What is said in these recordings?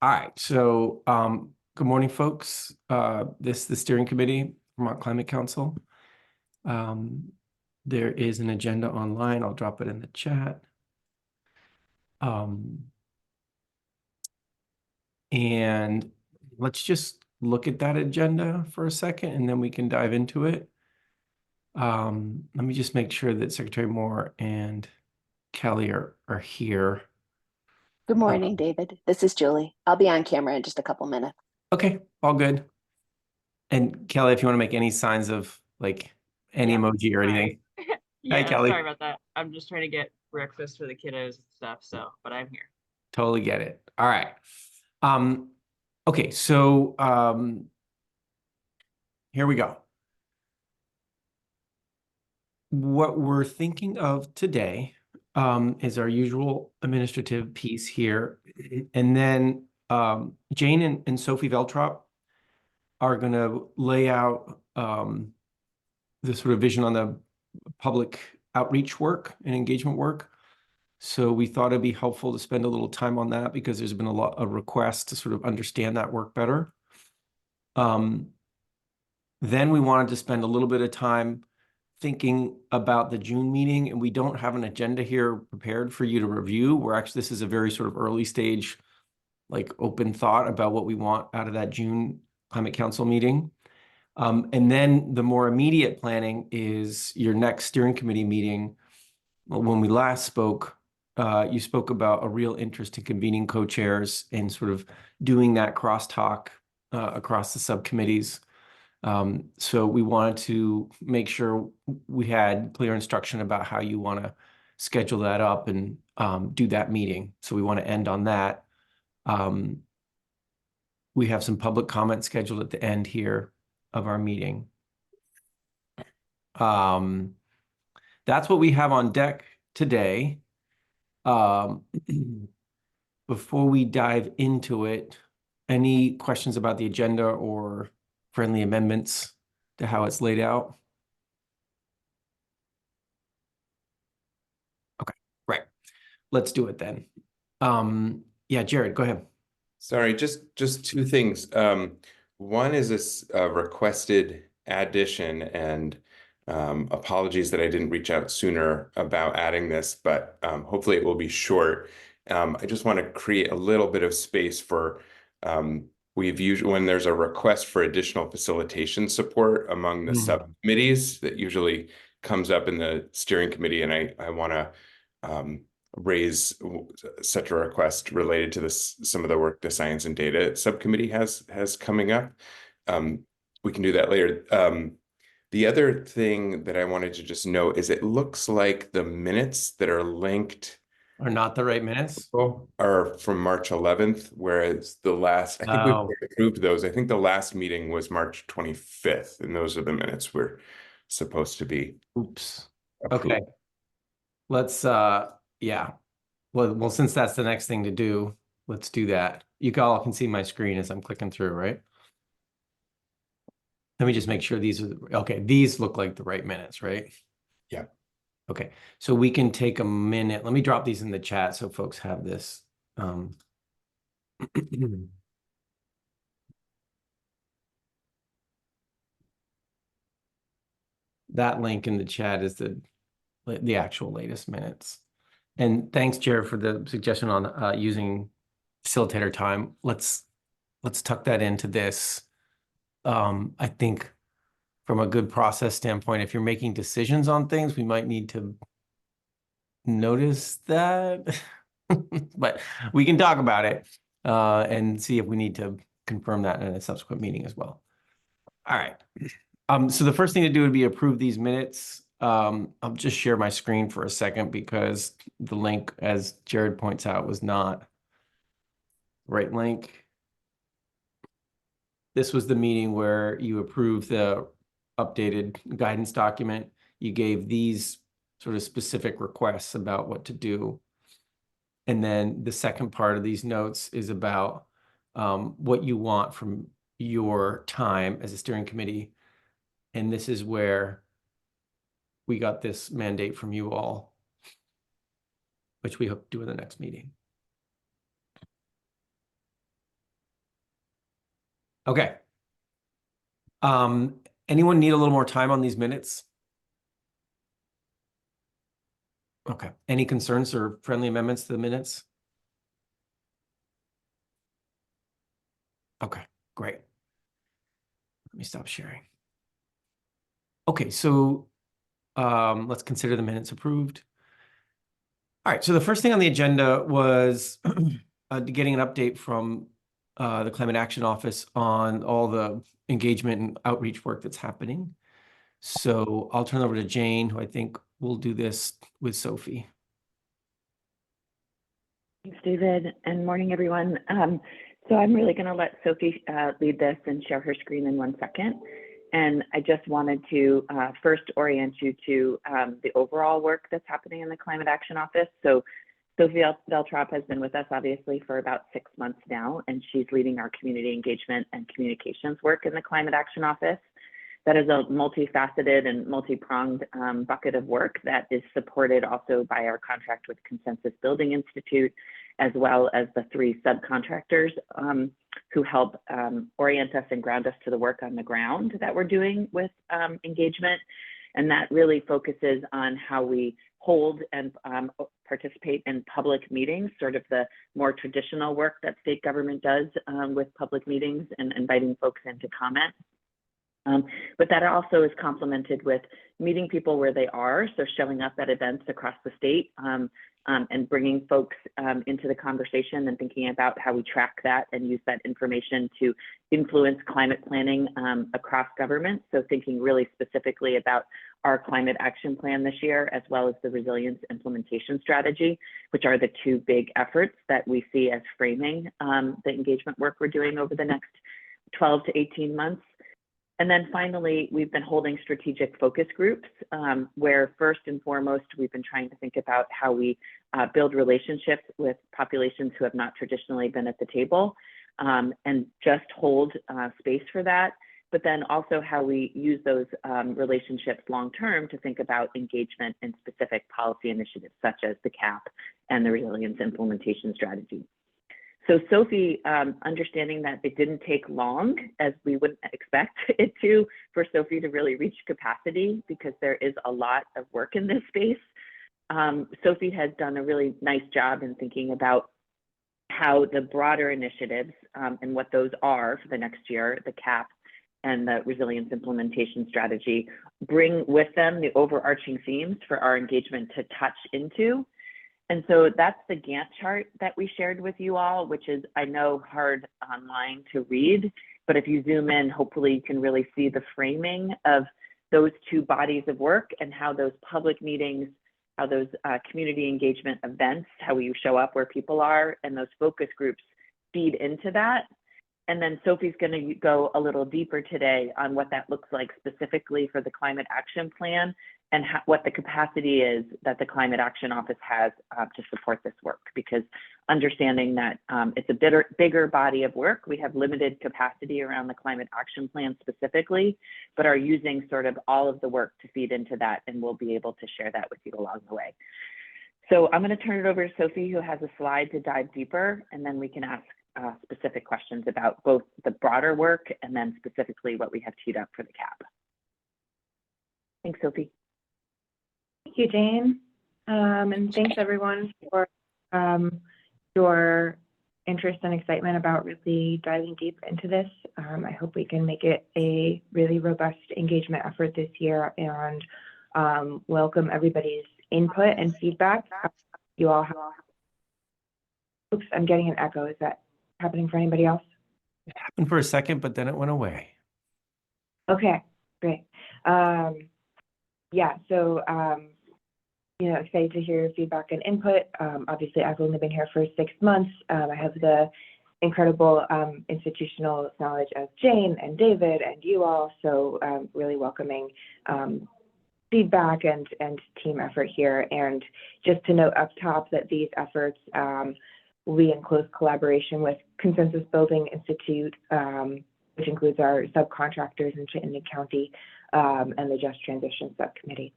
All right, so good morning, folks. This is the steering committee, Vermont Climate Council. There is an agenda online. I'll drop it in the chat. And let's just look at that agenda for a second, and then we can dive into it. Let me just make sure that Secretary Moore and Kelly are here. Good morning, David. This is Julie. I'll be on camera in just a couple minutes. Okay, all good. And Kelly, if you want to make any signs of like any emoji or anything. Hi, Yeah, Kelly. sorry about that. I'm just trying to get breakfast for the kiddos and stuff, but I'm here. Totally get it. All right. Okay, so here we go. What we're thinking of today is our usual administrative piece here. And then Jane and Sophie Veltrop are going to lay out the sort of vision on the public outreach work and engagement work. So we thought it'd be helpful to spend a little time on that because there's been a lot of requests to sort of understand that work better. Then we wanted to spend a little bit of time thinking about the June meeting, and we don't have an agenda here prepared for you to review. This is a very sort of early stage, like open thought about what we want out of that June Climate Council meeting. And then the more immediate planning is your next steering committee meeting. When we last spoke, you spoke about a real interest in convening co-chairs and sort of doing that crosstalk across the subcommittees. So we wanted to make sure we had clear instruction about how you want to schedule that up and do that meeting. So we want to end on that. We have some public comment scheduled at the end here of our meeting. That's what we have on deck today. Before we dive into it, any questions about the agenda or friendly amendments to how it's laid out? Okay, right. Let's do it then. Yeah, Jared, go ahead. Sorry, just two things. One is this requested addition, and apologies that I didn't reach out sooner about adding this, but hopefully it will be short. I just want to create a little bit of space for we've usually, when there's a request for additional facilitation support among the subcommittees, that usually comes up in the steering committee, and I want to raise such a request related to some of the work the Science and Data Subcommittee has coming up. We can do that later. The other thing that I wanted to just note is it looks like the minutes that are linked are not the right minutes, are from March 11th, whereas the last, I think we've approved those. I think the last meeting was March 25th, and those are the minutes we're supposed to be. Oops. Approved. Okay. Let's yeah. Well, since that's the next thing to do, let's do that. You all can see my screen as I'm clicking through, right? Let me just make sure these are okay. These look like the right minutes, right? Yeah. Okay, so we can take a minute. Let me drop these in the chat so folks have this. That link in the chat is the actual latest minutes. And thanks, Jared, for the suggestion on using facilitator time. Let's tuck that into this. I think from a good process standpoint, if you're making decisions on things, we might need to notice that, but we can talk about it and see if we need to confirm that in a subsequent meeting as well. All right. So the first thing to do would be approve these minutes. I'll just share my screen for a second because the link, as Jared points out, was not the right link. This was the meeting where you approved the updated guidance document. You gave these sort of specific requests about what to do. And then the second part of these notes is about what you want from your time as a steering committee. And this is where we got this mandate from you all, which we hope to do in the next meeting. Okay. Anyone need a little more time on these minutes? Okay. Any concerns or friendly amendments to the minutes? Okay, great. Let me stop sharing. Okay, so let's consider the minutes approved. All right, so the first thing on the agenda was getting an update from the Climate Action Office on all the engagement and outreach work that's happening. So I'll turn it over to Jane, who I think will do this with Sophie. Thanks, David, and morning, everyone. So I'm really going to let Sophie lead this and share her screen in 1 second. And I just wanted to first orient you to the overall work that's happening in the Climate Action Office. So Sophie Veltrop has been with us, obviously, for about 6 months now, and she's leading our community engagement and communications work in the Climate Action Office. That is a multifaceted and multi-pronged bucket of work that is supported also by our contract with Consensus Building Institute, as well as the 3 subcontractors who help orient us and ground us to the work on the ground that we're doing with engagement. And that really focuses on how we hold and participate in public meetings, sort of the more traditional work that state government does with public meetings and inviting folks in to comment. But that also is complemented with meeting people where they are, so showing up at events across the state and bringing folks into the conversation and thinking about how we track that and use that information to influence climate planning across government. So thinking really specifically about our climate action plan this year, as well as the resilience implementation strategy, which are the 2 big efforts that we see as framing the engagement work we're doing over the next 12 to 18 months. And then finally, we've been holding strategic focus groups where first and foremost, we've been trying to think about how we build relationships with populations who have not traditionally been at the table and just hold space for that. But then also how we use those relationships long-term to think about engagement in specific policy initiatives, such as the CAP and the resilience implementation strategy. So Sophie, understanding that it didn't take long, as we wouldn't expect it to, for Sophie to really reach capacity, because there is a lot of work in this space. Sophie has done a really nice job in thinking about how the broader initiatives and what those are for the next year, the CAP and the resilience implementation strategy, bring with them the overarching themes for our engagement to touch into. And so that's the Gantt chart that we shared with you all, which is, I know, hard online to read, but if you zoom in, hopefully you can really see the framing of those 2 bodies of work and how those public meetings, how those community engagement events, how you show up where people are, and those focus groups feed into that. And then Sophie's going to go a little deeper today on what that looks like specifically for the Climate Action Plan and what the capacity is that the Climate Action Office has to support this work. Because understanding that it's a bigger body of work, we have limited capacity around the Climate Action Plan specifically, but are using sort of all of the work to feed into that, and we'll be able to share that with you along the way. So I'm going to turn it over to Sophie, who has a slide to dive deeper, and then we can ask specific questions about both the broader work and then specifically what we have teed up for the CAP. Thanks, Sophie. Thank you, Jane. And thanks everyone for your interest and excitement about really diving deep into this. I hope we can make it a really robust engagement effort this year and welcome everybody's input and feedback. You all have, oops, I'm getting an echo. Is that happening for anybody else? It happened for a second, but then it went away. Okay, great. Yeah, so you know, excited to hear your feedback and input. Obviously, I've only been here for 6 months. I have the incredible institutional knowledge of Jane and David and you all, so really welcoming feedback and team effort here. And just to note up top that these efforts will be in close collaboration with Consensus Building Institute, which includes our subcontractors in Chittenden County and the Just Transition Subcommittee.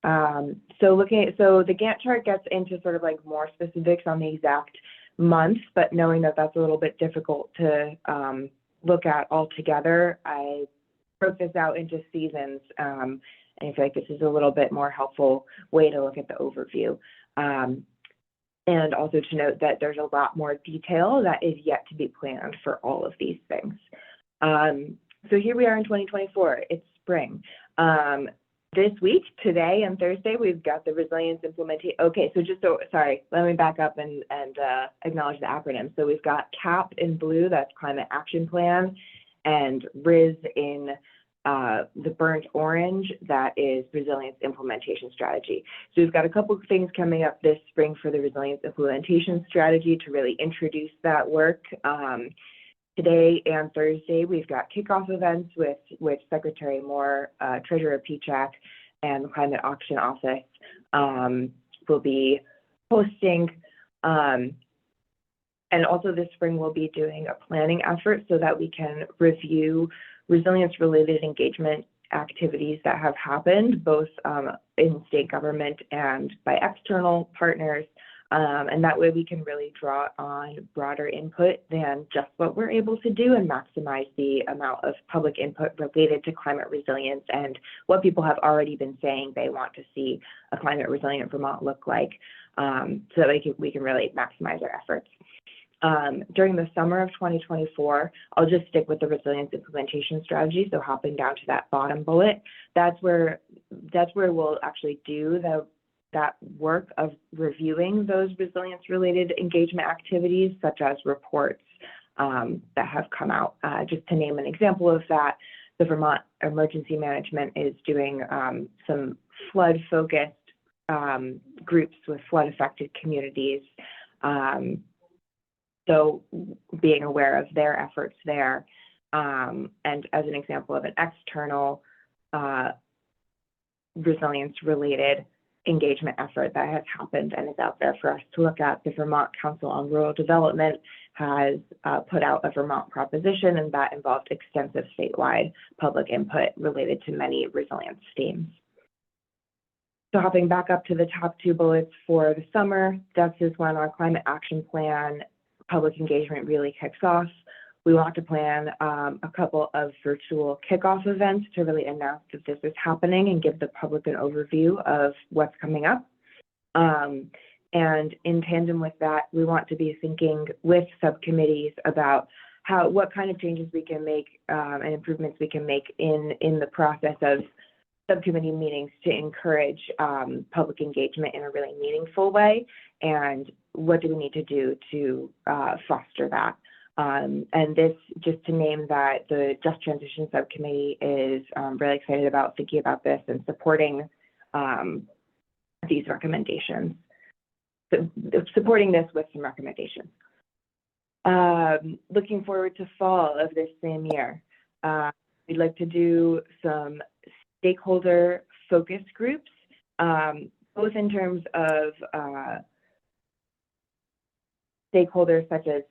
So the Gantt chart gets into sort of like more specifics on the exact month, but knowing that that's a little bit difficult to look at all together. I broke this out into seasons, and I feel like this is a little bit more helpful way to look at the overview. And also to note that there's a lot more detail that is yet to be planned for all of these things. So here we are in 2024, it's spring. This week, today and Thursday, we've got the resilience implementation. Okay, so sorry, let me back up and acknowledge the acronym. So we've got CAP in blue, that's Climate Action Plan, and RIS in the burnt orange, that is Resilience Implementation Strategy. So we've got a couple of things coming up this spring for the Resilience Implementation Strategy to really introduce that work. Today and Thursday, we've got kickoff events with Secretary Moore, Treasurer Pichak, and the Climate Action Office will be hosting. And also this spring, we'll be doing a planning effort so that we can review resilience-related engagement activities that have happened, both in state government and by external partners. And that way we can really draw on broader input than just what we're able to do and maximize the amount of public input related to climate resilience and what people have already been saying they want to see a climate resilient Vermont look like, so that we can really maximize our efforts. During the summer of 2024, I'll just stick with the resilience implementation strategy. So hopping down to that bottom bullet, that's where we'll actually do that work of reviewing those resilience-related engagement activities, such as reports that have come out. Just to name an example of that, the Vermont Emergency Management is doing some flood-focused groups with flood-affected communities. So being aware of their efforts there. And as an example of an external resilience-related engagement effort that has happened and is out there for us to look at, the Vermont Council on Rural Development has put out a Vermont proposition, and that involved extensive statewide public input related to many resilience themes. So hopping back up to the top two bullets for the summer, that's just when our climate action plan public engagement really kicks off. We want to plan a couple of virtual kickoff events to really announce that this is happening and give the public an overview of what's coming up. And in tandem with that, we want to be thinking with subcommittees about what kind of changes we can make and improvements we can make in the process of subcommittee meetings to encourage public engagement in a really meaningful way, and what do we need to do to foster that. And this, just to name that, the Just Transition Subcommittee is really excited about thinking about this and supporting these recommendations. So, supporting this with some recommendations. Looking forward to fall of this same year. We'd like to do some stakeholder focus groups, both in terms of stakeholders such as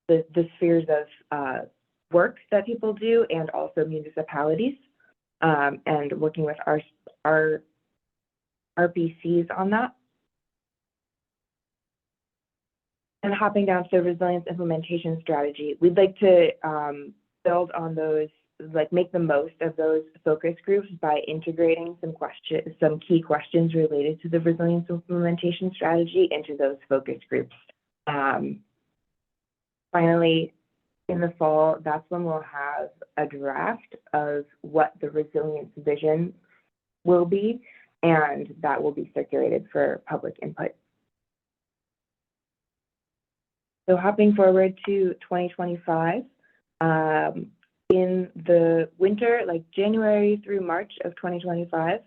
the spheres of work that people do, and also municipalities, and working with our RPCs on that. And hopping down to the resilience implementation strategy, we'd like to build on those, like make the most of those focus groups by integrating some key questions related to the resilience implementation strategy into those focus groups. Finally, in the fall, that's when we'll have a draft of what the resilience vision will be, and that will be circulated for public input. So hopping forward to 2025, in the winter, like January through March of 2025,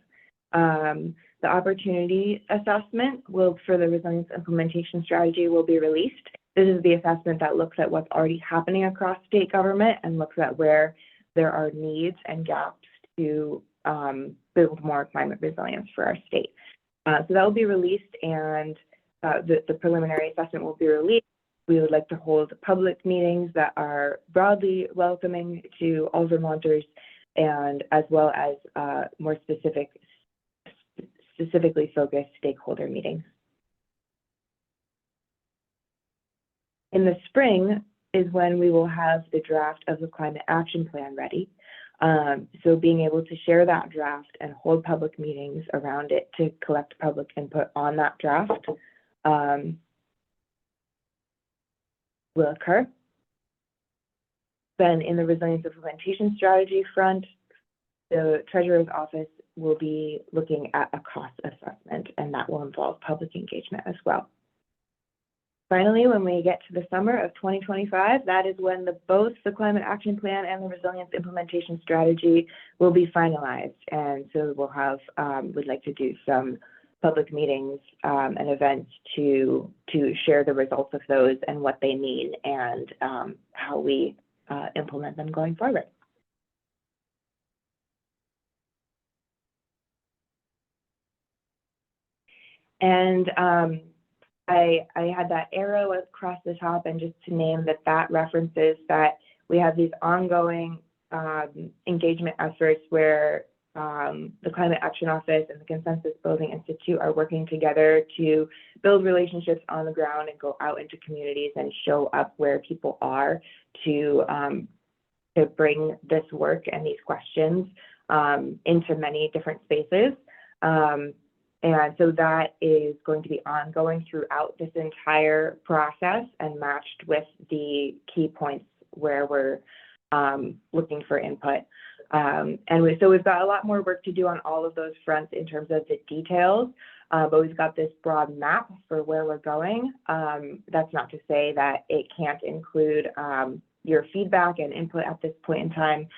the opportunity assessment for the resilience implementation strategy will be released. This is the assessment that looks at what's already happening across state government and looks at where there are needs and gaps to build more climate resilience for our state. So that will be released, and the preliminary assessment will be released. We would like to hold public meetings that are broadly welcoming to all Vermonters, and as well as more specifically focused stakeholder meetings. In the spring is when we will have the draft of the climate action plan ready. So being able to share that draft and hold public meetings around it to collect public input on that draft will occur. Then in the resilience implementation strategy front, the Treasurer's Office will be looking at a cost assessment, and that will involve public engagement as well. Finally, when we get to the summer of 2025, that is when both the Climate Action Plan and the Resilience Implementation Strategy will be finalized. And so we'll have, we'd like to do some public meetings and events to share the results of those and what they mean and how we implement them going forward. And I had that arrow across the top, and just to name that references that we have these ongoing engagement efforts where the Climate Action Office and the Consensus Building Institute are working together to build relationships on the ground and go out into communities and show up where people are to bring this work and these questions into many different spaces. And so that is going to be ongoing throughout this entire process and matched with the key points where we're looking for input. So we've got a lot more work to do on all of those fronts in terms of the details, but we've got this broad map for where we're going. That's not to say that it can't include your feedback and input at this point in time.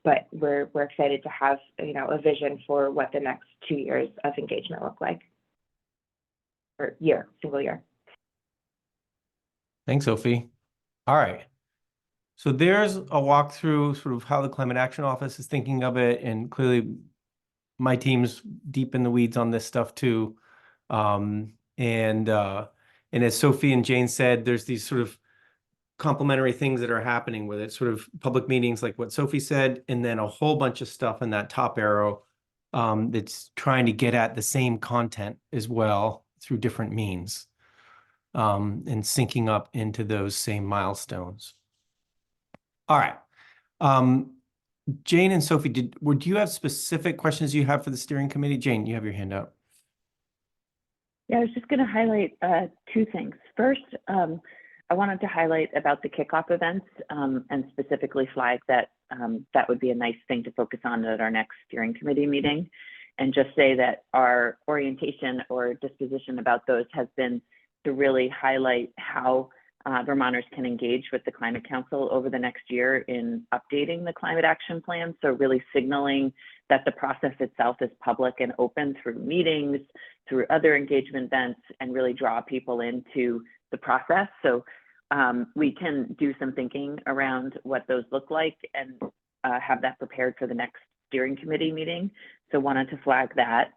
But we're excited to have, a vision for what the next 2 years of engagement look like, or single year. Thanks, Sophie. All right. So there's a walkthrough sort of how the Climate Action Office is thinking of it, and clearly my team's deep in the weeds on this stuff too. And as Sophie and Jane said, there's these sort of complementary things that are happening with it, sort of public meetings like what Sophie said, and then a whole bunch of stuff in that top arrow that's trying to get at the same content as well through different means, and syncing up into those same milestones. All right. Jane and Sophie, do you have specific questions you have for the steering committee? Jane, you have your hand up. Yeah, I was just going to highlight 2 things. First, I wanted to highlight about the kickoff events and specifically flag that that would be a nice thing to focus on at our next steering committee meeting, and just say that our orientation or disposition about those has been to really highlight how Vermonters can engage with the Climate Council over the next year in updating the Climate Action Plan. So really signaling that the process itself is public and open through meetings, through other engagement events, and really draw people into the process. So we can do some thinking around what those look like and have that prepared for the next steering committee meeting. So wanted to flag that.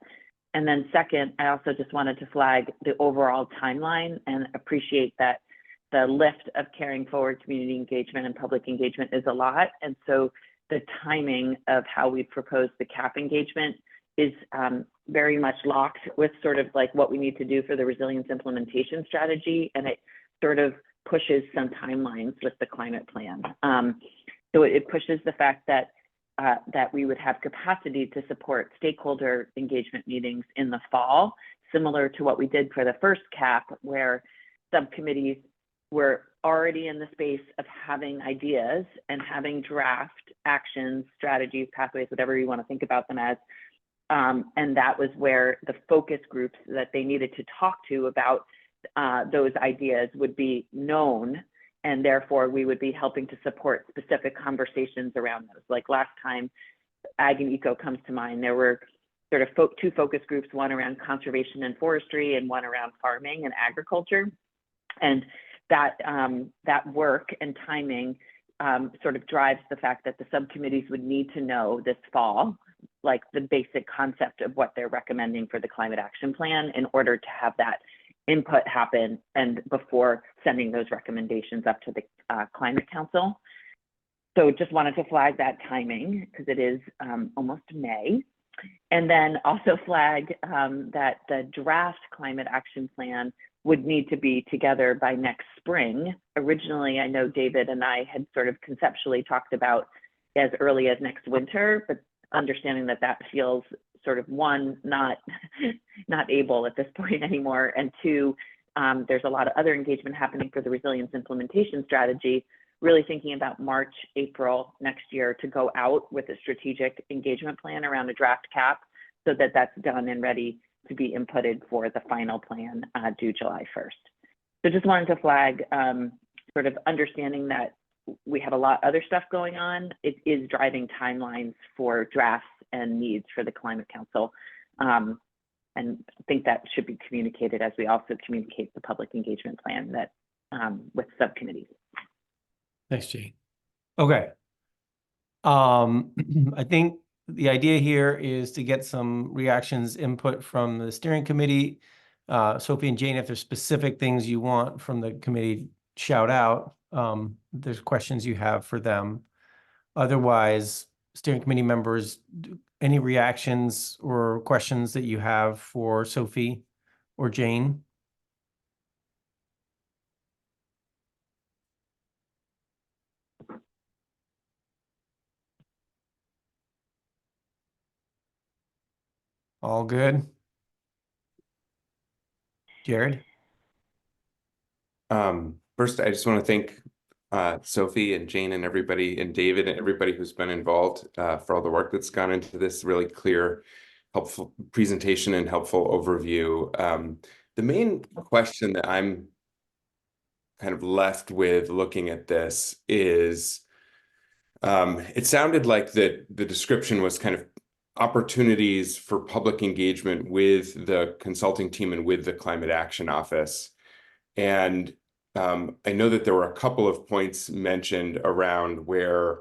And then second, I also just wanted to flag the overall timeline and appreciate that the lift of carrying forward community engagement and public engagement is a lot. And so the timing of how we propose the CAP engagement is very much locked with sort of like what we need to do for the resilience implementation strategy. And it sort of pushes some timelines with the climate plan. So it pushes the fact that that we would have capacity to support stakeholder engagement meetings in the fall, similar to what we did for the first CAP, where subcommittees were already in the space of having ideas and having draft actions, strategies, pathways, whatever you want to think about them as. And that was where the focus groups that they needed to talk to about those ideas would be known. And therefore, we would be helping to support specific conversations around those. Like last time, Ag and Eco comes to mind. There were sort of 2 focus groups, one around conservation and forestry and one around farming and agriculture. And that work and timing sort of drives the fact that the subcommittees would need to know this fall, like the basic concept of what they're recommending for the climate action plan in order to have that input happen and before sending those recommendations up to the Climate Council. So just wanted to flag that timing because it is almost May. And then also flag that the draft climate action plan would need to be together by next spring. Originally, I know David and I had sort of conceptually talked about as early as next winter, but understanding that that feels sort of one, not able at this point anymore, and two, there's a lot of other engagement happening for the resilience implementation strategy, really thinking about March, April next year to go out with a strategic engagement plan around a draft cap so that that's done and ready to be inputted for the final plan due July 1st. So just wanted to flag sort of understanding that we have a lot other stuff going on. It is driving timelines for drafts and needs for the Climate Council. And I think that should be communicated as we also communicate the public engagement plan that with subcommittees. Thanks, Jane. Okay. I think the idea here is to get some reactions, input from the steering committee. Sophie and Jane, if there's specific things you want from the committee, shout out. There's questions you have for them. Otherwise, steering committee members, any reactions or questions that you have for Sophie or Jane? All good? Jared? First, I just want to thank Sophie and Jane and everybody and David and everybody who's been involved for all the work that's gone into this really clear, helpful presentation and helpful overview. The main question that I'm kind of left with looking at this is it sounded like the description was kind of opportunities for public engagement with the consulting team and with the Climate Action Office. And I know that there were a couple of points mentioned around where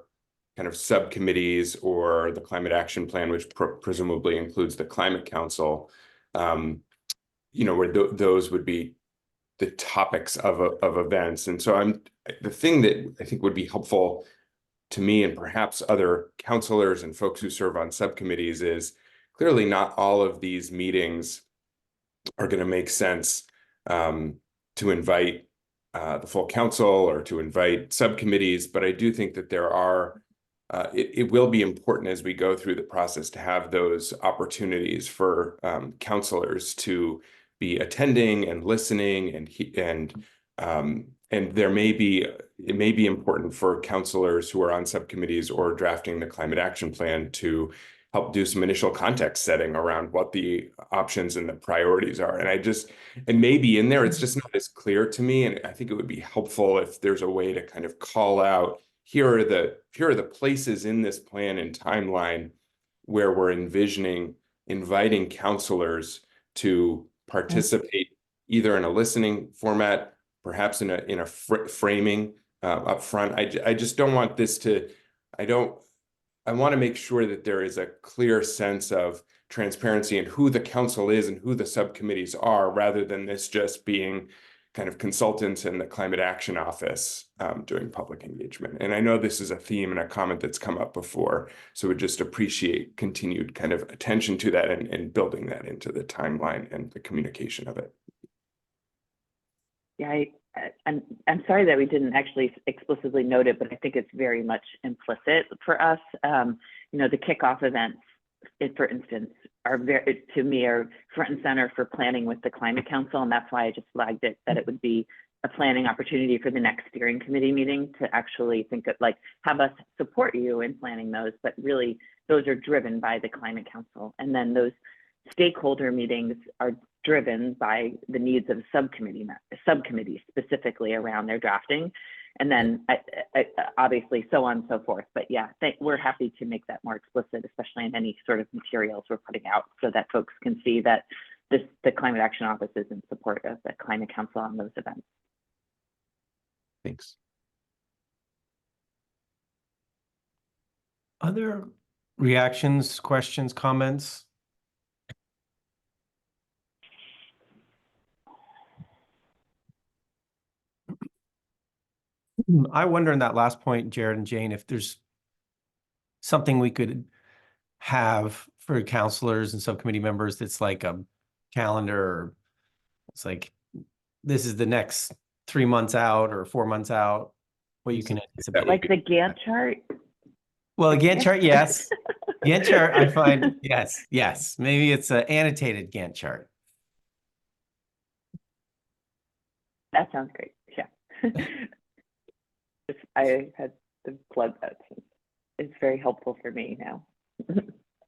kind of subcommittees or the Climate Action Plan, which presumably includes the Climate Council, where those would be the topics of events. And so the thing that I think would be helpful to me and perhaps other counselors and folks who serve on subcommittees is clearly not all of these meetings are going to make sense to invite the full council or to invite subcommittees, but I do think that there are, it will be important as we go through the process to have those opportunities for counselors to be attending and listening and it may be important for counselors who are on subcommittees or drafting the climate action plan to help do some initial context setting around what the options and the priorities are. And maybe in there, it's just not as clear to me. And I think it would be helpful if there's a way to kind of call out, here are the places in this plan and timeline where we're envisioning inviting counselors to participate either in a listening format, perhaps in a framing up front. I just don't want this to, I want to make sure that there is a clear sense of transparency in who the council is and who the subcommittees are, rather than this just being kind of consultants in the Climate Action Office doing public engagement. And I know this is a theme and a comment that's come up before, so we just appreciate continued kind of attention to that and building that into the timeline and the communication of it. Yeah, I'm sorry that we didn't actually explicitly note it, but I think it's very much implicit for us. The kickoff events, for instance, are to me are front and center for planning with the Climate Council, and that's why I just flagged it, that it would be a planning opportunity for the next steering committee meeting to actually think of, have us support you in planning those, but really those are driven by the Climate Council. And then stakeholder meetings are driven by the needs of subcommittees specifically around their drafting, and then obviously so on and so forth. But yeah, we're happy to make that more explicit, especially in any sort of materials we're putting out, so that folks can see that the Climate Action Office is in support of the Climate Council on those events. Thanks. Other reactions, questions, comments? I wonder in that last point, Jared and Jane, if there's something we could have for counselors and subcommittee members that's like a calendar, or it's like, this is the next 3 months out or 4 months out, what you can anticipate. would Like be- the Gantt chart? Well, a The Gantt chart, yes. Gantt chart, I find, yes. Maybe it's an annotated Gantt chart. That sounds great. Yeah. I had to plug that. It's very helpful for me now.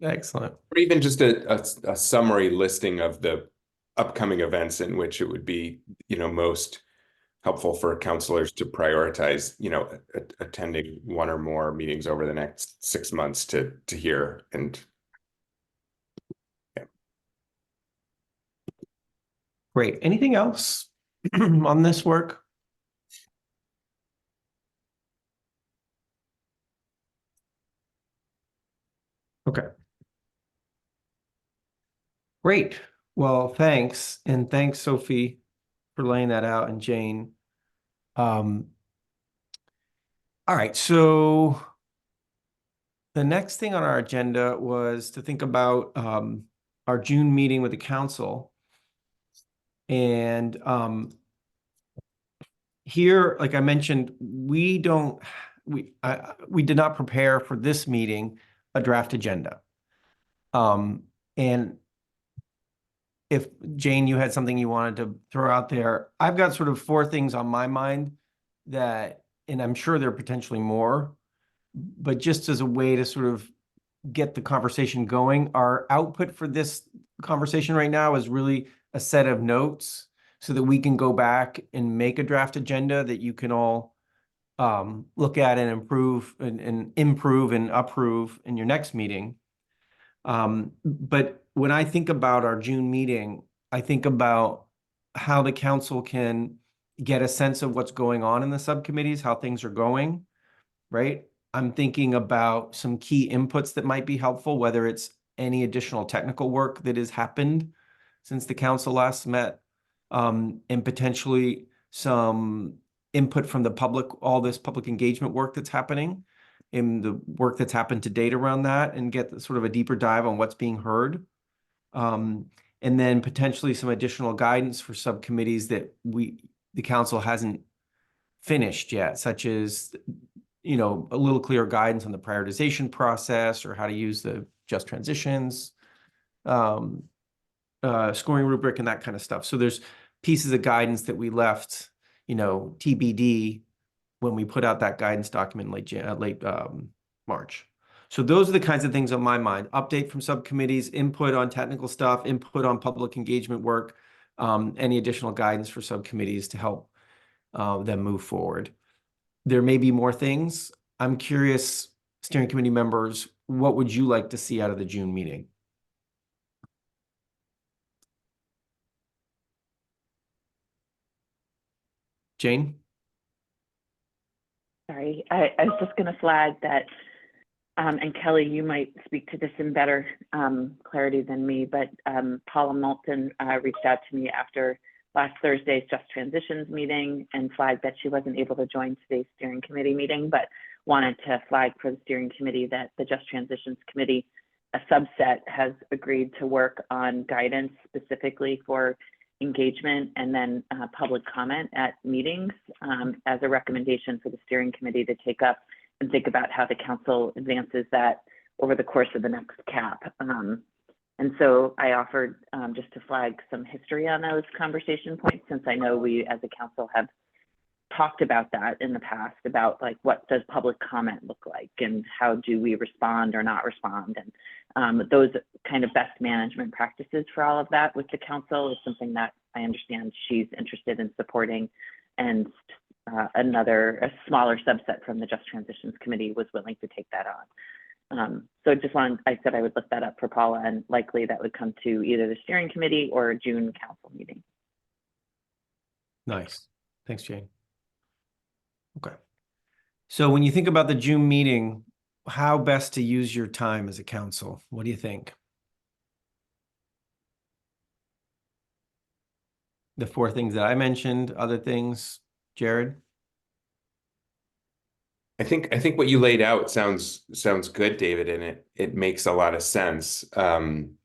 Excellent. Or even just a summary listing of the upcoming events in which it would be, most helpful for counselors to prioritize, attending one or more meetings over the next 6 months to hear. And Great. Anything else on this work? Okay. Great. Well, thanks. And thanks, Sophie, for laying that out, and Jane. All right. So the next thing on our agenda was to think about our June meeting with the council. And here, like I mentioned, we did not prepare for this meeting a draft agenda. And if Jane, you had something you wanted to throw out there, I've got sort of 4 things on my mind that, and I'm sure there are potentially more, but just as a way to sort of get the conversation going, our output for this conversation right now is really a set of notes so that we can go back and make a draft agenda that you can all look at and improve and approve in your next meeting. But when I think about our June meeting, I think about how the council can get a sense of what's going on in the subcommittees, how things are going, right? I'm thinking about some key inputs that might be helpful, whether it's any additional technical work that has happened since the council last met, and potentially some input from the public, all this public engagement work that's happening, and the work that's happened to date around that, and get sort of a deeper dive on what's being heard. And then potentially some additional guidance for subcommittees that the council hasn't finished yet, such as, a little clearer guidance on the prioritization process, or how to use the just transitions, scoring rubric, and that kind of stuff. So there's pieces of guidance that we left, TBD, when we put out that guidance document in late March. So those are the kinds of things on my mind: update from subcommittees, input on technical stuff, input on public engagement work, any additional guidance for subcommittees to help them move forward. There may be more things. I'm curious, steering committee members, what would you like to see out of the June meeting? Jane? Sorry, I was just going to flag that, and Kelly, you might speak to this in better clarity than me, but Paula Moulton reached out to me after last Thursday's Just Transitions meeting and flagged that she wasn't able to join today's steering committee meeting, but wanted to flag for the steering committee that the Just Transitions Committee, a subset, has agreed to work on guidance specifically for engagement and then public comment at meetings as a recommendation for the steering committee to take up and think about how the council advances that over the course of the next CAP. And so I offered just to flag some history on those conversation points, since I know we as a council have talked about that in the past, about like, what does public comment look like and how do we respond or not respond? And those kind of best management practices for all of that with the council is something that I understand she's interested in supporting. And a smaller subset from the Just Transitions Committee was willing to take that on. So I said I would lift that up for Paula, and likely that would come to either the steering committee or a June council meeting. Nice. Thanks, Jane. Okay. So when you think about the June meeting, how best to use your time as a council? What do you think? The 4 things that I mentioned, other things, Jared? I think what you laid out sounds good, David, and it makes a lot of sense. One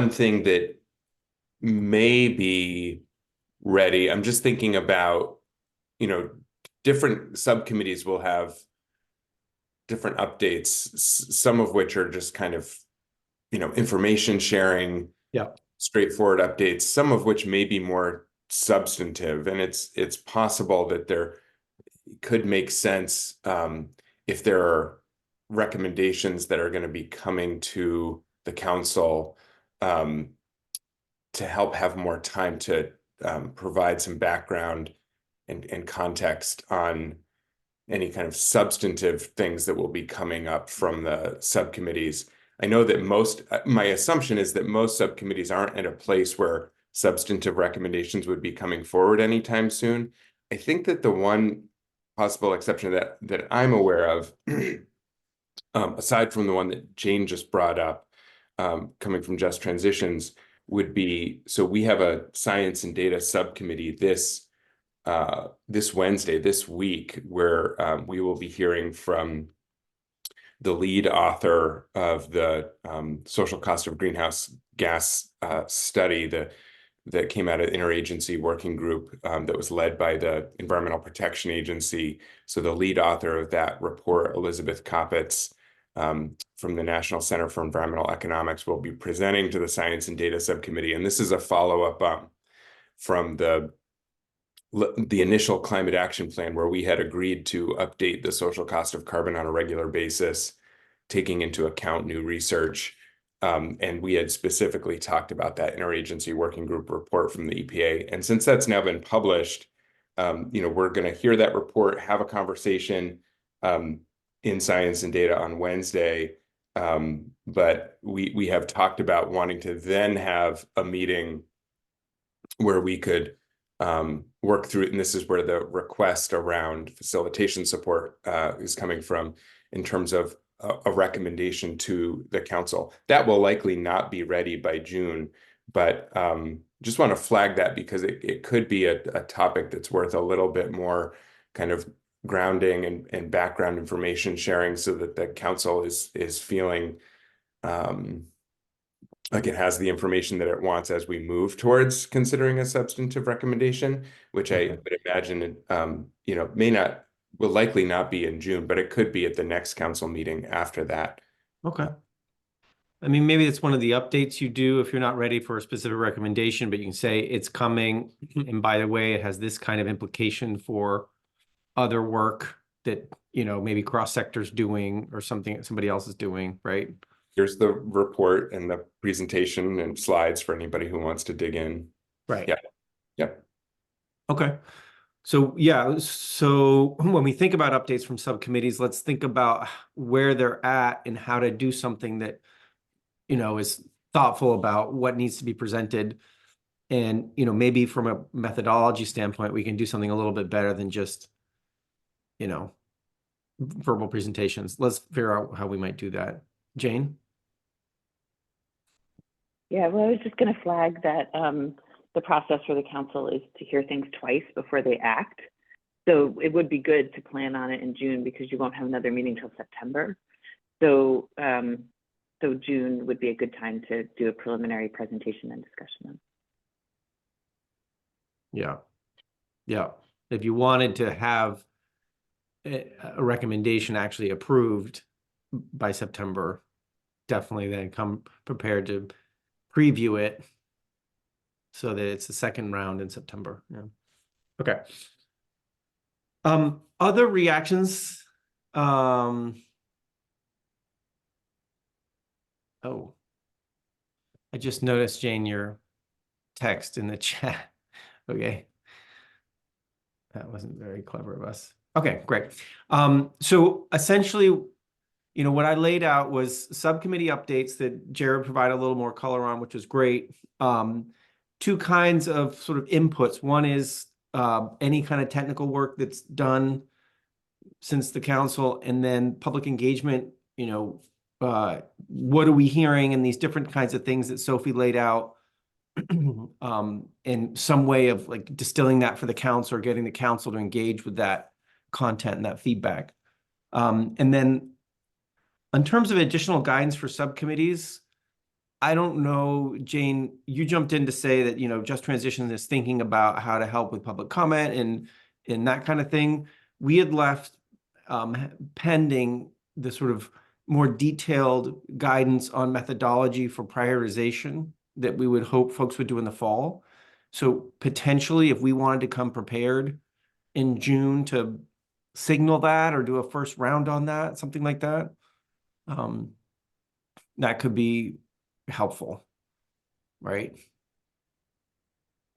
thing that may be ready, I'm just thinking about, different subcommittees will have different updates, some of which are just kind of, information sharing, Yeah. straightforward updates, some of which may be more substantive. And it's possible that there could make sense if there are recommendations that are going to be coming to the council to help have more time to provide some background and context on any kind of substantive things that will be coming up from the subcommittees. I know that my assumption is that most subcommittees aren't in a place where substantive recommendations would be coming forward anytime soon. I think that the one possible exception that I'm aware of, aside from the one that Jane just brought up, coming from Just Transitions, would be, so we have a science and data subcommittee this Wednesday, this week, where we will be hearing from the lead author of the social cost of greenhouse gas study that came out of interagency working group that was led by the Environmental Protection Agency. So the lead author of that report, Elizabeth Koppitz, from the National Center for Environmental Economics, will be presenting to the Science and Data Subcommittee. And this is a follow-up from the initial climate action plan, where we had agreed to update the social cost of carbon on a regular basis, taking into account new research. And we had specifically talked about that interagency working group report from the EPA. And since that's now been published, we're going to hear that report, have a conversation in Science and Data on Wednesday. But we have talked about wanting to then have a meeting where we could work through it. And this is where the request around facilitation support is coming from, in terms of a recommendation to the council. That will likely not be ready by June, but just want to flag that because it could be a topic that's worth a little bit more kind of grounding and background information sharing, so that the council is feeling like it has the information that it wants as we move towards considering a substantive recommendation, which I would imagine, will likely not be in June, but it could be at the next council meeting after that. Okay. I mean, maybe it's one of the updates you do if you're not ready for a specific recommendation, but you can say it's coming. And by the way, it has this kind of implication for other work that, maybe cross sectors doing or something somebody else is doing, right? Here's the report and the presentation and slides for anybody who wants to dig in. Right. Yeah. Yeah. Okay. So yeah, so when we think about updates from subcommittees, let's think about where they're at and how to do something that, is thoughtful about what needs to be presented. And, maybe from a methodology standpoint, we can do something a little bit better than just, verbal presentations. Let's figure out how we might do that. Jane? Yeah, well, I was just going to flag that the process for the council is to hear things twice before they act. So it would be good to plan on it in June, because you won't have another meeting till September. So so June would be a good time to do a preliminary presentation and discussion. Yeah. Yeah. If you wanted to have a recommendation actually approved by September, definitely then come prepared to preview it so that it's the second round in September. Yeah. Okay. Other reactions. Oh, I just noticed, Jane, your text in the chat. Okay. That wasn't very clever of us. Okay, great. So essentially, what I laid out was subcommittee updates that Jared provided a little more color on, which was great. Two kinds of sort of inputs. One is any kind of technical work that's done since the council, and then public engagement, what are we hearing, and these different kinds of things that Sophie laid out in some way of like distilling that for the council or getting the council to engage with that content and that feedback. And then in terms of additional guidance for subcommittees, I don't know, Jane, you jumped in to say that, Just Transition is thinking about how to help with public comment and that kind of thing. We had left pending the sort of more detailed guidance on methodology for prioritization that we would hope folks would do in the fall. So potentially, if we wanted to come prepared in June to signal that or do a first round on that, something like that, that could be helpful, right?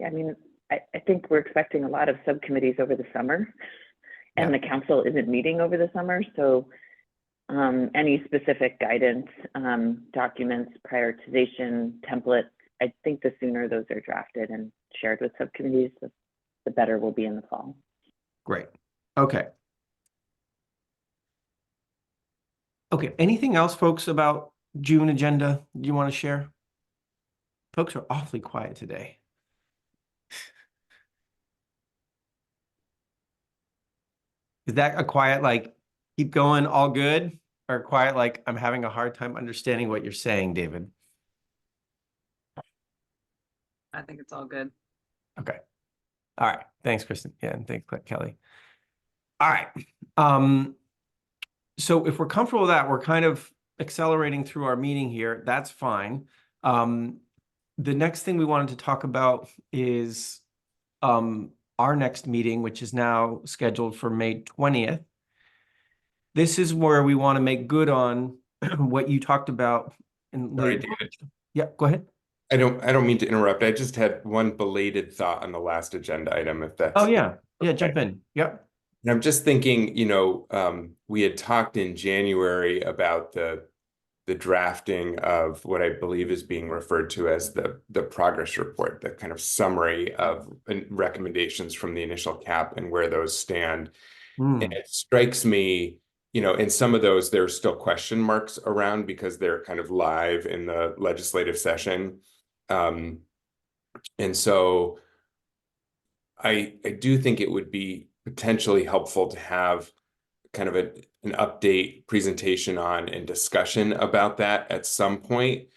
Yeah, I mean, I think we're expecting a lot of subcommittees over the summer, and Yeah. the council isn't meeting over the summer. So any specific guidance, documents, prioritization, templates, I think the sooner those are drafted and shared with subcommittees, the better we'll be in the fall. Great. Okay. Okay. Anything else, folks, about June agenda you want to share? Folks are awfully quiet today. Is that a quiet, like, keep going, all good? Or quiet, like, I'm having a hard time understanding what you're saying, David? I think it's all good. Okay. All right. Thanks, Kristen. Yeah, and thanks, Kelly. All right. So if we're comfortable with that, we're kind of accelerating through our meeting here. That's fine. The next thing we wanted to talk about is our next meeting, which is now scheduled for May 20th. This is where we want to make good on what you talked about in Sorry, late. David. Yeah, go ahead. I don't mean to interrupt. I just had one belated thought on the last agenda item, if that's. Oh yeah. Yeah, okay. jump in. Yep. And I'm just thinking, we had talked in January about the drafting of what I believe is being referred to as the progress report, the kind of summary of recommendations from the initial cap and where those stand. And it strikes me, in some of those, there's still question marks around because they're kind of live in the legislative session. And so I do think it would be potentially helpful to have kind of an update presentation on and discussion about that at some point.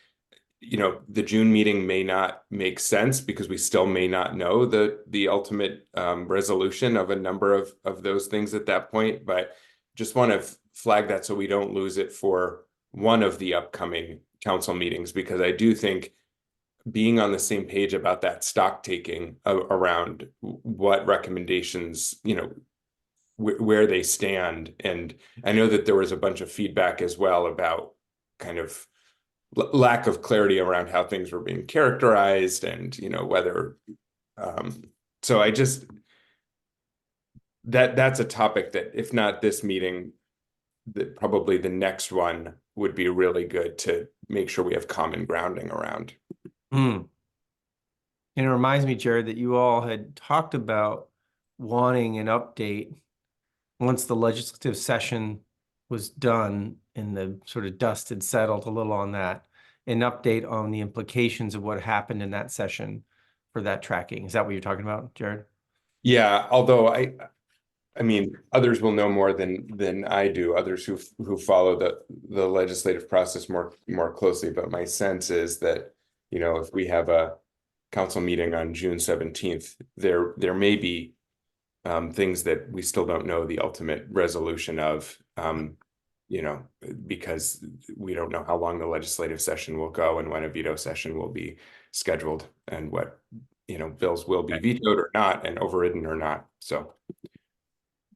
The June meeting may not make sense because we still may not know the ultimate resolution of a number of those things at that point, but just want to flag that so we don't lose it for one of the upcoming council meetings, because I do think being on the same page about that stock taking around what recommendations, where they stand. And I know that there was a bunch of feedback as well about kind of lack of clarity around how things were being characterized and, whether, so I just, that's a topic that if not this meeting, that probably the next one would be really good to make sure we have common grounding around. And it reminds me, Jared, that you all had talked about wanting an update once the legislative session was done and the sort of dust had settled a little on that, an update on the implications of what happened in that session for that tracking. Is that what you're talking about, Jared? Yeah, although I mean, others will know more than I do, others who follow the legislative process more closely. But my sense is that, if we have a council meeting on June 17th, there may be things that we still don't know the ultimate resolution of, because we don't know how long the legislative session will go and when a veto session will be scheduled and what, bills will be vetoed or not and overridden or not. So.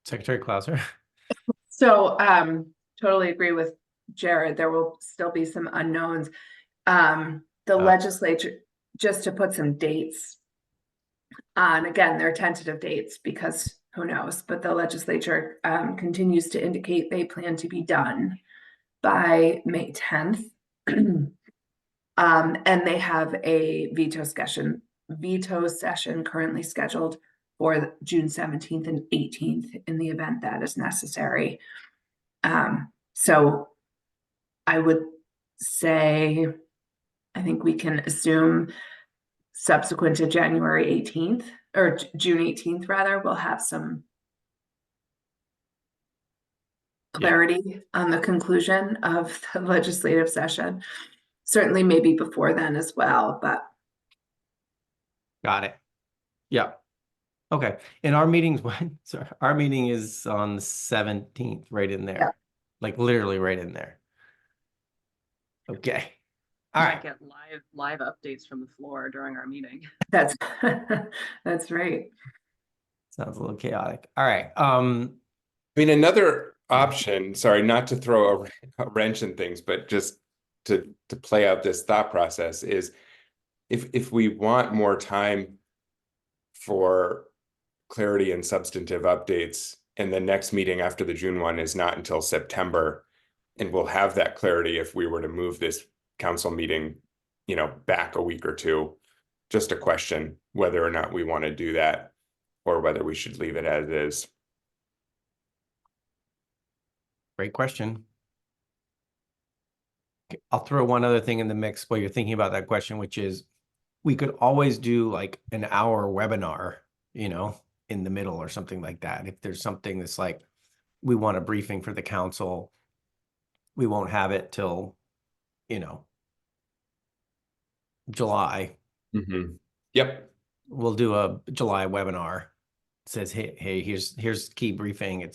Secretary Clauser. So totally agree with Jared. There will still be some unknowns. The legislature, just to put some dates on, again, they're tentative dates because who knows, but the legislature continues to indicate they plan to be done by May 10th. And they have a veto session currently scheduled for June 17th and 18th in the event that is necessary. So I would say, I think we can assume subsequent to January 18th or June 18th, rather, we'll have some clarity on the conclusion of the legislative session. Certainly maybe before then as well, but Got it. Yeah. Okay. And our meeting's when? Sorry, our meeting is on the 17th, right in there. Yeah. Like literally right in there. Okay. All Might right. get live updates from the floor during our meeting. that's that's right. Sounds a little chaotic. All right. I mean, another option, sorry, not to throw a wrench in things, but just to play out this thought process is if we want more time for clarity and substantive updates, and the next meeting after the June one is not until September, and we'll have that clarity if we were to move this council meeting, back a week or two. Just a question whether or not we want to do that or whether we should leave it as is. Great question. I'll throw one other thing in the mix while you're thinking about that question, which is we could always do like an hour webinar, in the middle or something like that. If there's something that's like, we want a briefing for the council, we won't have it till, July. Yep. We'll do a July webinar. It says, hey, here's key briefing.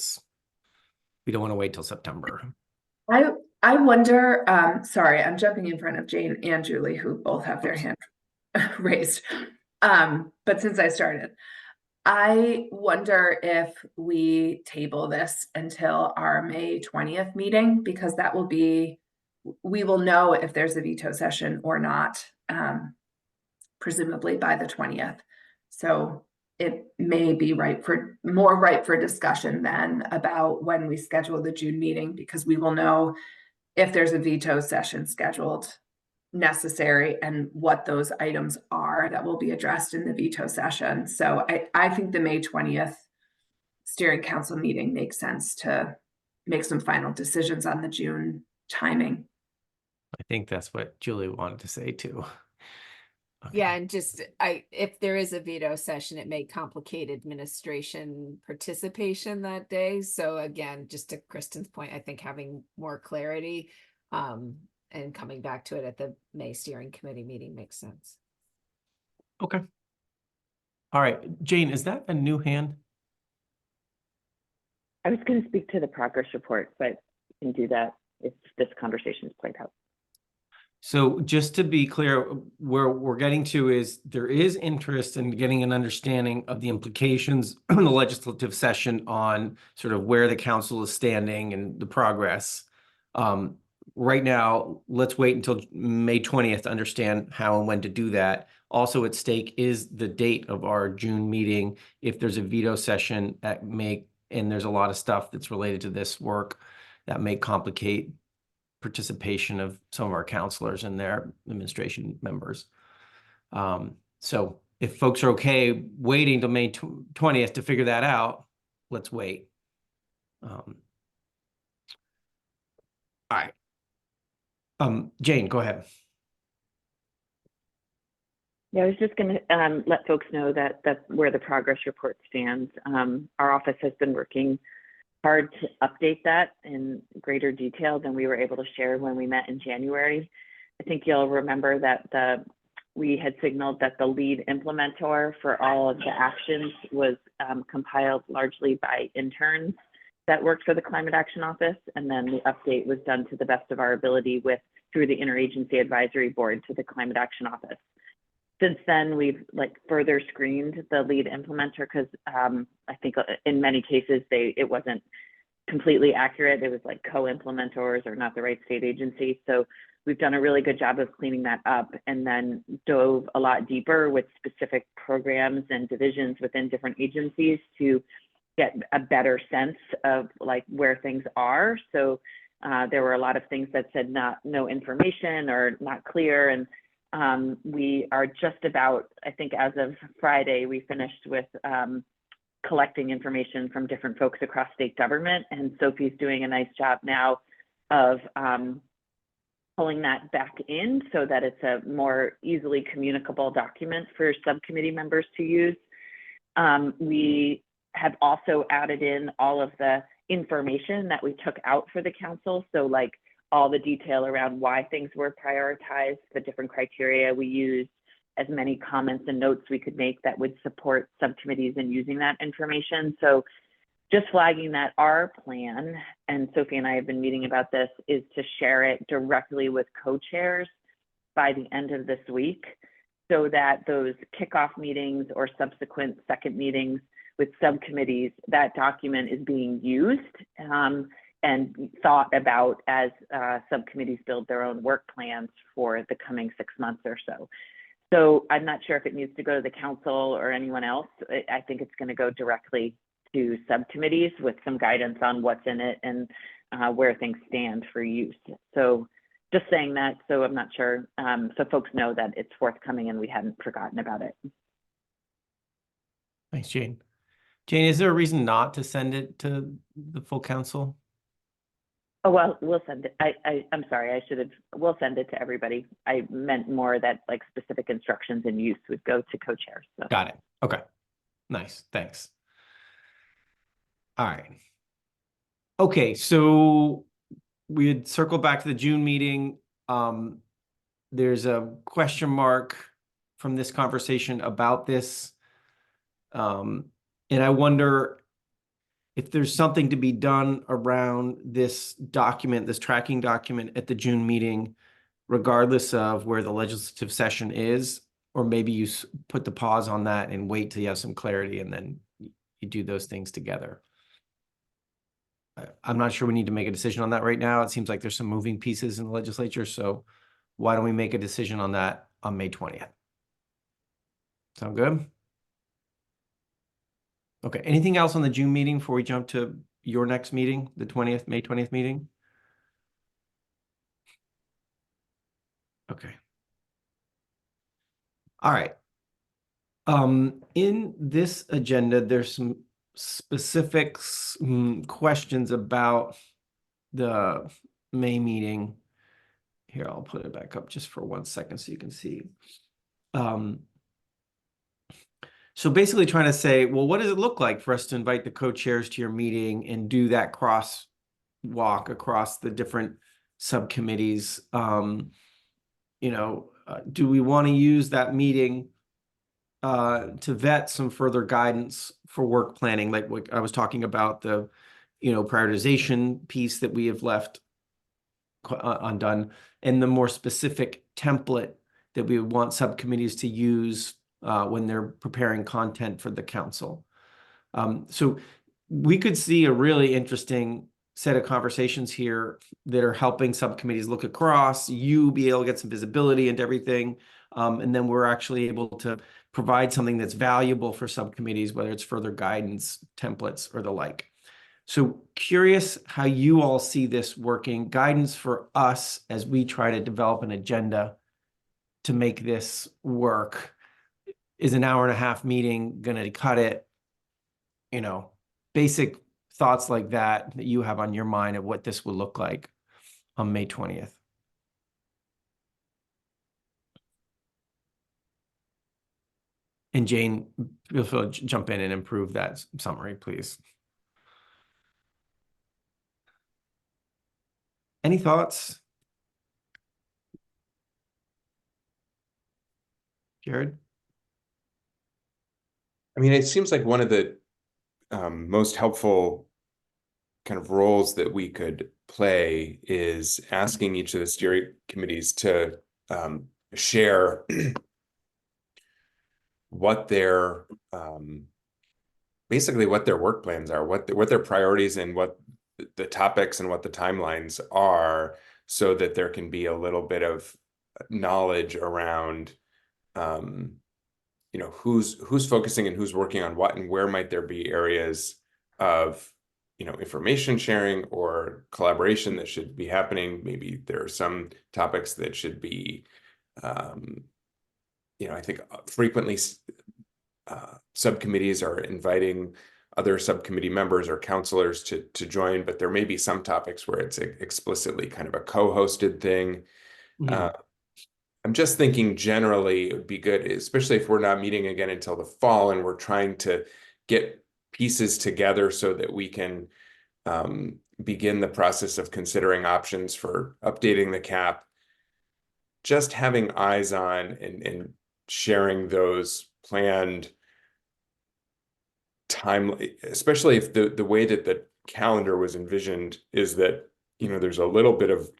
We don't want to wait till September. I wonder, sorry, I'm jumping in front of Jane and Julie, who both have their hand raised. But since I started, I wonder if we table this until our May 20th meeting, because we will know if there's a veto session or not, presumably by the 20th. So it may be more ripe for discussion then about when we schedule the June meeting, because we will know if there's a veto session scheduled necessary and what those items are that will be addressed in the veto session. So I think the May 20th steering council meeting makes sense to make some final decisions on the June timing. I think that's what Julie wanted to say too. Okay. Yeah, and just if there is a veto session, it may complicate administration participation that day. So again, just to Kristen's point, I think having more clarity and coming back to it at the May steering committee meeting makes sense. Okay. All right, Jane, is that a new hand? I was going to speak to the progress report, but you can do that if this conversation is played out. So just to be clear, where we're getting to is there is interest in getting an understanding of the implications of the legislative session on sort of where the council is standing and the progress. Right now, let's wait until May 20th to understand how and when to do that. Also at stake is the date of our June meeting. If there's a veto session and there's a lot of stuff that's related to this work that may complicate participation of some of our counselors and their administration members. So if folks are okay waiting till May 20th to figure that out, let's wait. All right. Jane, go ahead. Yeah, I was just going to let folks know that that's where the progress report stands. Our office has been working hard to update that in greater detail than we were able to share when we met in January. I think you'll remember that we had signaled that the lead implementer for all of the actions was compiled largely by interns that worked for the Climate Action Office, and then the update was done to the best of our ability through the Interagency Advisory Board to the Climate Action Office. Since then, we've further screened the lead implementer because I think in many cases it wasn't completely accurate. It was co-implementors or not the right state agency. So we've done a really good job of cleaning that up and then dove a lot deeper with specific programs and divisions within different agencies to get a better sense of where things are. So there were a lot of things that said no information or not clear, and we are just about, I think as of Friday, we finished with collecting information from different folks across state government, and Sophie's doing a nice job now of pulling that back in so that it's a more easily communicable document for subcommittee members to use. We have also added in all of the information that we took out for the council. So like all the detail around why things were prioritized, the different criteria we used, as many comments and notes we could make that would support subcommittees in using that information. So just flagging that our plan, and Sophie and I have been meeting about this, is to share it directly with co-chairs by the end of this week, so that those kickoff meetings or subsequent second meetings with subcommittees, that document is being used and thought about as subcommittees build their own work plans for the coming 6 months or so. So I'm not sure if it needs to go to the council or anyone else. I think it's going to go directly to subcommittees with some guidance on what's in it and where things stand for use. So just saying that, so I'm not sure, so folks know that it's forthcoming and we hadn't forgotten about it. Thanks, Jane. Jane, is there a reason not to send it to the full council? Oh, well, we'll send it. I'm sorry, we'll send it to everybody. I meant more that like specific instructions and use would go to co-chairs. So. Got it. Okay. Nice. Thanks. All right. Okay. So we had circled back to the June meeting. There's a question mark from this conversation about this. And I wonder if there's something to be done around this document, this tracking document at the June meeting, regardless of where the legislative session is, or maybe you put the pause on that and wait till you have some clarity and then you do those things together. I'm not sure we need to make a decision on that right now. It seems like there's some moving pieces in the legislature. So why don't we make a decision on that on May 20th? Sound good? Okay. Anything else on the June meeting before we jump to your next meeting, the 20th, May 20th meeting? Okay. All right. In this agenda, there's some specifics, questions about the May meeting. Here, I'll put it back up just for 1 second so you can see. So basically trying to say, well, what does it look like for us to invite the co-chairs to your meeting and do that cross walk across the different subcommittees? Do we want to use that meeting to vet some further guidance for work planning, like what I was talking about, the prioritization piece that we have left undone, and the more specific template that we would want subcommittees to use when they're preparing content for the council. So we could see a really interesting set of conversations here that are helping subcommittees look across, you be able to get some visibility into everything, and then we're actually able to provide something that's valuable for subcommittees, whether it's further guidance, templates, or the like. So curious how you all see this working. Guidance for us as we try to develop an agenda to make this work. Is an hour-and-a-half meeting going to cut it? Basic thoughts like that you have on your mind of what this will look like on May 20th. And Jane, feel free to jump in and improve that summary, please. Any thoughts? Jared? I mean, it seems like one of the most helpful kind of roles that we could play is asking each of the steering committees to share what their basically what their work plans are, what their priorities and what the topics and what the timelines are, so that there can be a little bit of knowledge around who's focusing and who's working on what, and where might there be areas of information sharing or collaboration that should be happening. Maybe there are some topics that should be I think frequently subcommittees are inviting other subcommittee members or counselors to join, but there may be some topics where it's explicitly kind of a co-hosted thing. Mhm. I'm just thinking generally it would be good, especially if we're not meeting again until the fall and we're trying to get pieces together so that we can begin the process of considering options for updating the cap. Just having eyes on and sharing those planned time, especially if the way that the calendar was envisioned is that, there's a little bit of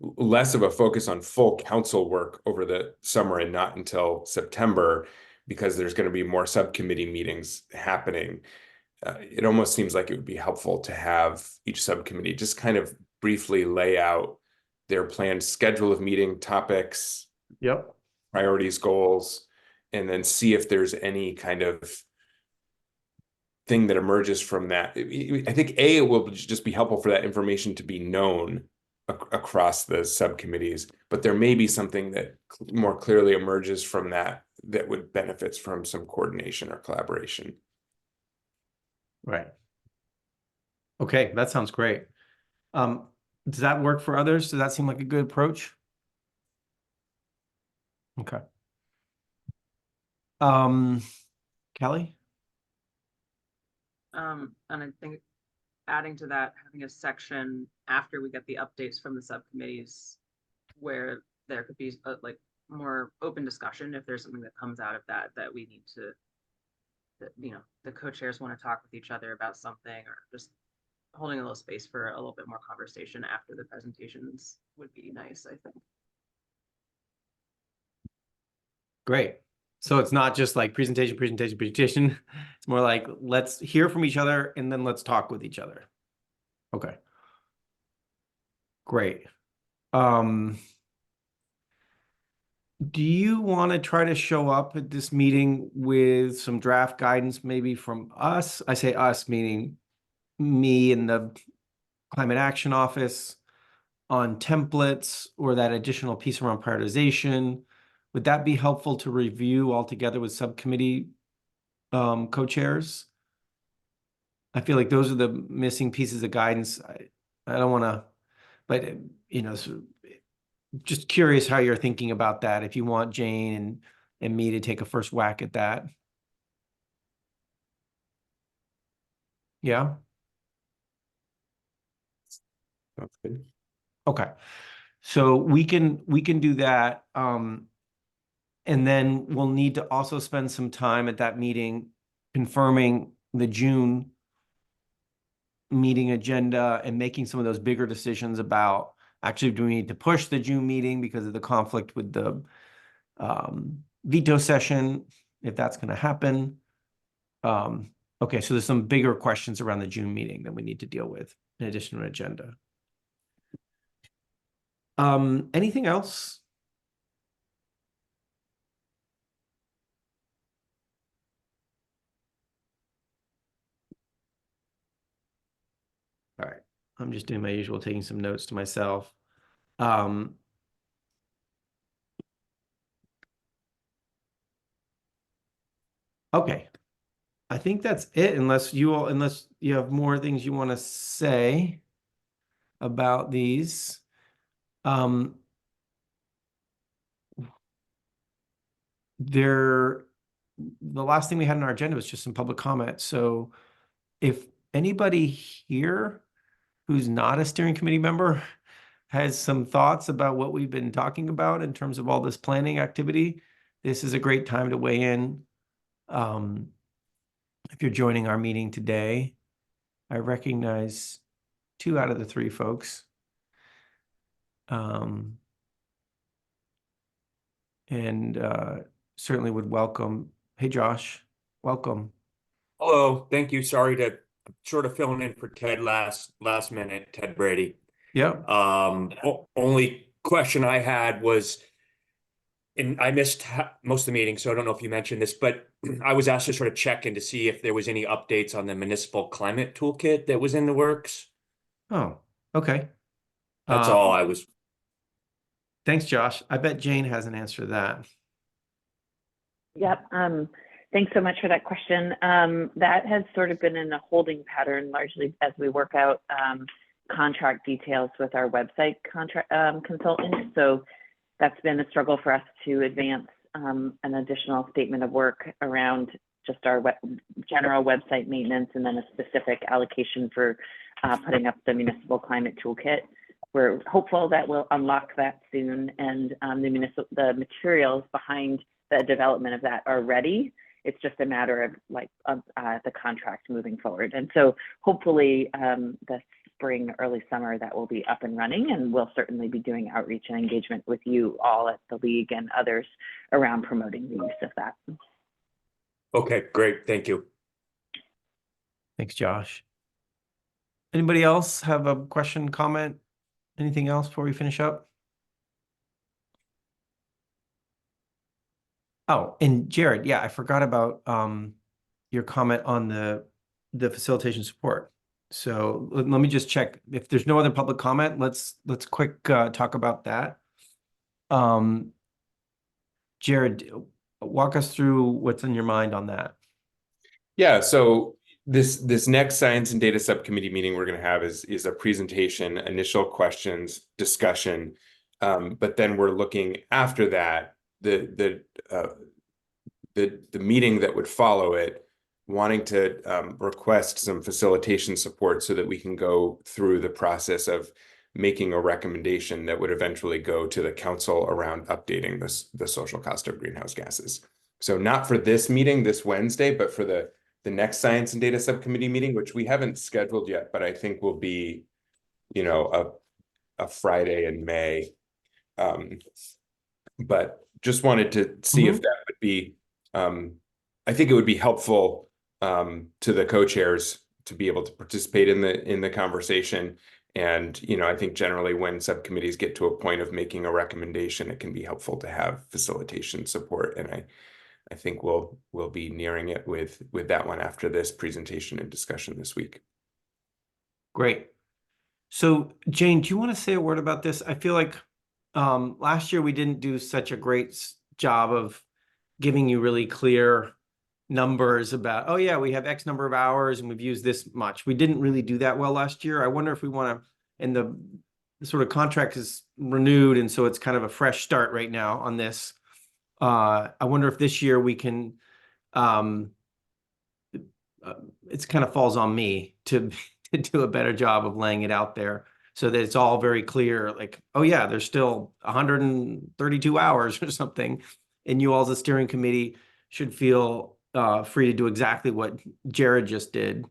less of a focus on full council work over the summer and not until September, because there's going to be more subcommittee meetings happening. It almost seems like it would be helpful to have each subcommittee just kind of briefly lay out their planned schedule of meeting topics, Yep. priorities, goals, and then see if there's any kind of thing that emerges from that. I think it will just be helpful for that information to be known across the subcommittees, but there may be something that more clearly emerges from that would benefit from some coordination or collaboration. Right. Okay, that sounds great. Does that work for others? Does that seem like a good approach? Okay. Kelly? And I think adding to that, having a section after we get the updates from the subcommittees where there could be like more open discussion if there's something that comes out of that we need to, the co-chairs want to talk with each other about something, or just holding a little space for a little bit more conversation after the presentations would be nice, I think. Great. So it's not just like presentation. It's more like, let's hear from each other and then let's talk with each other. Okay. Great. Do you want to try to show up at this meeting with some draft guidance, maybe from us? I say us, meaning me and the Climate Action Office, on templates or that additional piece around prioritization? Would that be helpful to review all together with subcommittee co-chairs? I feel like those are the missing pieces of guidance. I don't want to, but just curious how you're thinking about that. If you want Jane and me to take a first whack at that. Yeah. That's good. Okay. So we can do that. And then we'll need to also spend some time at that meeting confirming the June meeting agenda and making some of those bigger decisions about, actually, do we need to push the June meeting because of the conflict with the veto session, if that's going to happen. Okay, so there's some bigger questions around the June meeting that we need to deal with in addition to an agenda. Anything else? All right, I'm just doing my usual, taking some notes to myself. Okay, I think that's it, unless you have more things you want to say about these. The last thing we had on our agenda was just some public comment. So if anybody here who's not a steering committee member has some thoughts about what we've been talking about in terms of all this planning activity, this is a great time to weigh in. If you're joining our meeting today, I recognize 2 out of the 3 folks. And certainly would welcome. Hey, Josh, welcome. Hello, thank you. Sorry to sort of filling in for Ted last minute, Ted Brady. Yeah. Only question I had was, and I missed most of the meeting, so I don't know if you mentioned this, but I was asked to sort of check in to see if there was any updates on the municipal climate toolkit that was in the works. Oh, okay. That's all I was. Thanks, Josh. I bet Jane has an answer to that. Yep. Thanks so much for that question. That has sort of been in a holding pattern largely as we work out contract details with our website contract consultant. So that's been a struggle for us to advance an additional statement of work around just our general website maintenance, and then a specific allocation for putting up the municipal climate toolkit. We're hopeful that we'll unlock that soon, and the materials behind the development of that are ready. It's just a matter of the contract moving forward. And so hopefully the spring, early summer, that will be up and running, and we'll certainly be doing outreach and engagement with you all at the league and others around promoting the use of that. Okay, great. Thank you. Thanks, Josh. Anybody else have a question, comment, anything else before we finish up? Oh, and Jared, yeah, I forgot about your comment on the facilitation support. So let me just check. If there's no other public comment, let's quick talk about that. Jared, walk us through what's in your mind on that. Yeah, so this next science and data subcommittee meeting we're going to have is a presentation, initial questions, discussion, but then we're looking after that the meeting that would follow it, wanting to request some facilitation support so that we can go through the process of making a recommendation that would eventually go to the council around updating the social cost of greenhouse gases. So not for this meeting this Wednesday, but for the next science and data subcommittee meeting, which we haven't scheduled yet, but I think will be, a Friday in May. But just wanted to see if that would be, I think it would be helpful to the co-chairs to be able to participate in the conversation. And, I think generally when subcommittees get to a point of making a recommendation, it can be helpful to have facilitation support. And I think we'll be nearing it with that one after this presentation and discussion this week. Great. So Jane, do you want to say a word about this? I feel like last year we didn't do such a great job of giving you really clear numbers about, oh yeah, we have X number of hours and we've used this much. We didn't really do that well last year. I wonder if we want to, and the sort of contract is renewed, and so it's kind of a fresh start right now on this. I wonder if this year we can, it's kind of falls on me to do a better job of laying it out there so that it's all very clear, like, oh yeah, there's still 132 hours or something. And you all as a steering committee should feel free to do exactly what Jared just did.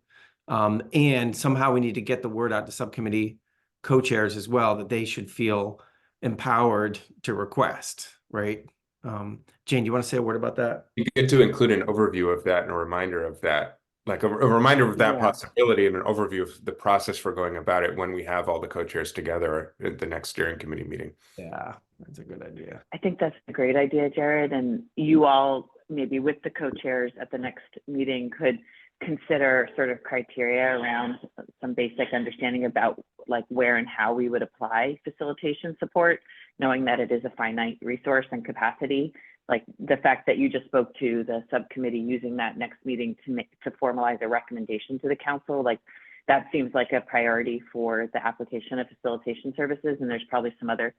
And somehow we need to get the word out to subcommittee co-chairs as well, that they should feel empowered to request, right? Jane, do you want to say a word about that? You get to include an overview of that and a reminder of that, like a reminder of that possibility and an overview of the process for going about it when we have all the co-chairs together at the next steering committee meeting. Yeah, that's a good idea. I think that's a great idea, Jared. And you all, maybe with the co-chairs at the next meeting, could consider sort of criteria around some basic understanding about like where and how we would apply facilitation support, knowing that it is a finite resource and capacity. Like the fact that you just spoke to the subcommittee using that next meeting to formalize a recommendation to the council, like that seems like a priority for the application of facilitation services. And there's probably some other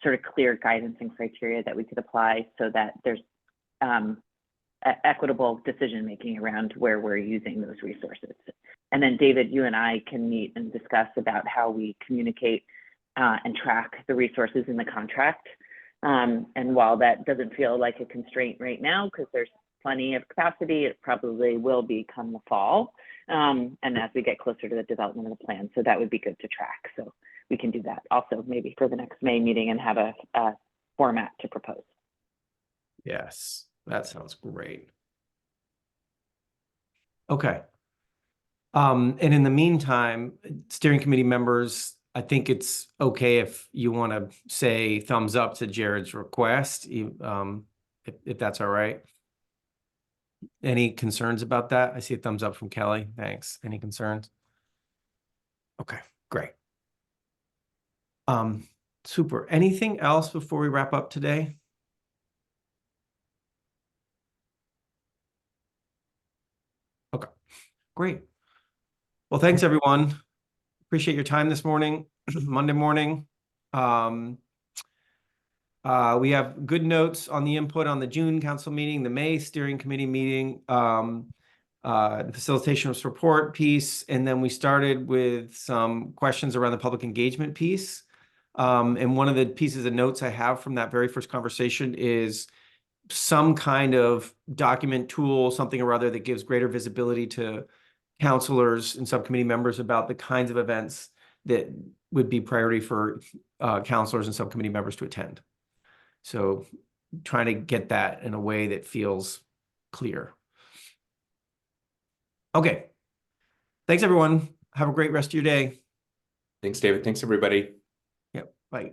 sort of clear guidance and criteria that we could apply so that there's equitable decision-making around where we're using those resources. And then David, you and I can meet and discuss about how we communicate and track the resources in the contract. And while that doesn't feel like a constraint right now, because there's plenty of capacity, it probably will be come the fall. And as we get closer to the development of the plan, so that would be good to track. So we can do that also maybe for the next May meeting and have a format to propose. Yes, that sounds great. Okay. And in the meantime, steering committee members, I think it's okay if you want to say thumbs up to Jared's request, if that's all right. Any concerns about that? I see a thumbs up from Kelly. Thanks. Any concerns? Okay, great. Super. Anything else before we wrap up today? Okay, great. Well, thanks everyone. Appreciate your time this morning, Monday morning. We have good notes on the input on the June council meeting, the May steering committee meeting, the facilitation report piece, and then we started with some questions around the public engagement piece. And one of the pieces of notes I have from that very first conversation is some kind of document tool, something or other that gives greater visibility to counselors and subcommittee members about the kinds of events that would be priority for counselors and subcommittee members to attend. So trying to get that in a way that feels clear. Okay. Thanks, everyone. Have a great rest of your day. Thanks, David. Thanks, everybody. Yep. Bye.